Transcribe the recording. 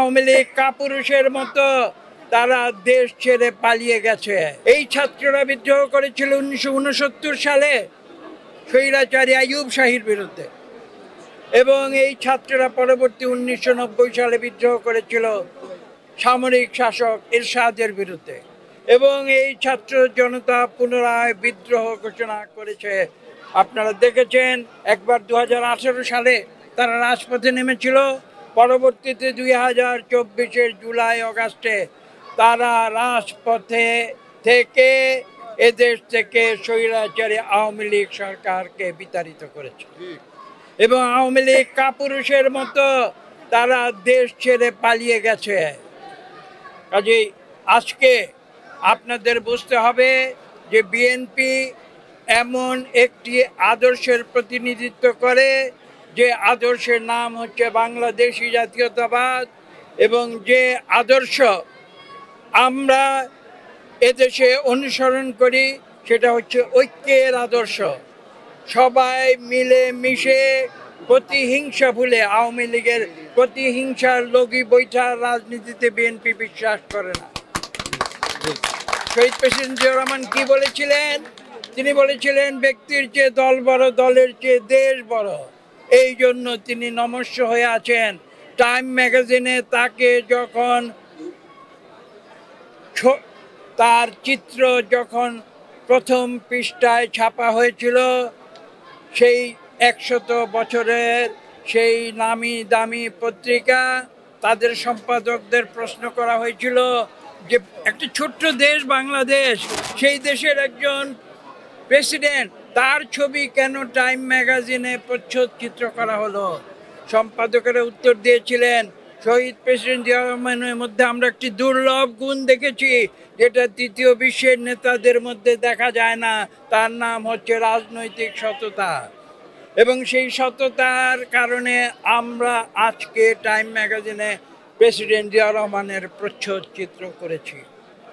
আওয়ামী লীগ কাপুরুষের মতো তারা দেশ ছেড়ে পালিয়ে গেছে। এই ছাত্ররা বিদ্রোহ করেছিল 1969 সালে স্বৈরাচারী আইয়ুব শাহীর বিরুদ্ধে, এবং এই ছাত্ররা পরবর্তী 1990 সালে বিদ্রোহ করেছিল সামরিক শাসক এরশাদের বিরুদ্ধে, এবং এই ছাত্র জনতা পুনরায় বিদ্রোহ ঘোষণা করেছে। আপনারা দেখেছেন একবার 2018 সালে তারা রাজপথে নেমেছিল, পরবর্তীতে 2024 জুলাই আগস্টে তারা রাজপথে থেকে এদেশ থেকে স্বৈরাচারী আওয়ামী লীগ সরকারকে বিতাড়িত করেছে, এবং আওয়ামী লীগ কাপুরুষের মতো তারা দেশ ছেড়ে পালিয়ে গেছে। কাজেই আজকে আপনাদের বুঝতে হবে যে বিএনপি এমন একটি আদর্শের প্রতিনিধিত্ব করে যে আদর্শের নাম হচ্ছে বাংলাদেশি জাতীয়তাবাদ, এবং যে আদর্শ আমরা এদেশে অনুসরণ করি সেটা হচ্ছে ঐক্যের আদর্শ। সবাই মিলে মিশে প্রতিহিংসা ভুলে, আওয়ামী লীগের প্রতিহিংসার লগি বৈঠার রাজনীতিতে বিএনপি বিশ্বাস করে না। শহীদ প্রেসিডেন্ট জিয়াউর রহমান কি বলেছিলেন? তিনি বলেছিলেন ব্যক্তির চেয়ে দল বড়, দলের চেয়ে দেশ বড়। এই জন্য তিনি নমস্য হয়ে আছেন। টাইম ম্যাগাজিনে তাকে যখন তার চিত্র যখন প্রথম পৃষ্ঠায় ছাপা হয়েছিল, সেই 100 বছরের সেই নামি দামি পত্রিকা, তাদের সম্পাদকদের প্রশ্ন করা হয়েছিল যে একটা ছোট্ট দেশ বাংলাদেশ, সেই দেশের একজন প্রেসিডেন্ট, তার ছবি কেন টাইম ম্যাগাজিনে প্রচ্ছদচিত্র করা হলো? সম্পাদকেরা উত্তর দিয়েছিলেন, শহীদ প্রেসিডেন্ট জিয়াউর রহমানের মধ্যে আমরা একটি দুর্লভ গুণ দেখেছি যেটা তৃতীয় বিশ্বের নেতাদের মধ্যে দেখা যায় না। তার নাম হচ্ছে রাজনৈতিক সততা, এবং সেই সততার কারণে আমরা আজকে টাইম ম্যাগাজিনে প্রেসিডেন্ট জিয়াউর রহমানের প্রচ্ছদচিত্র করেছি।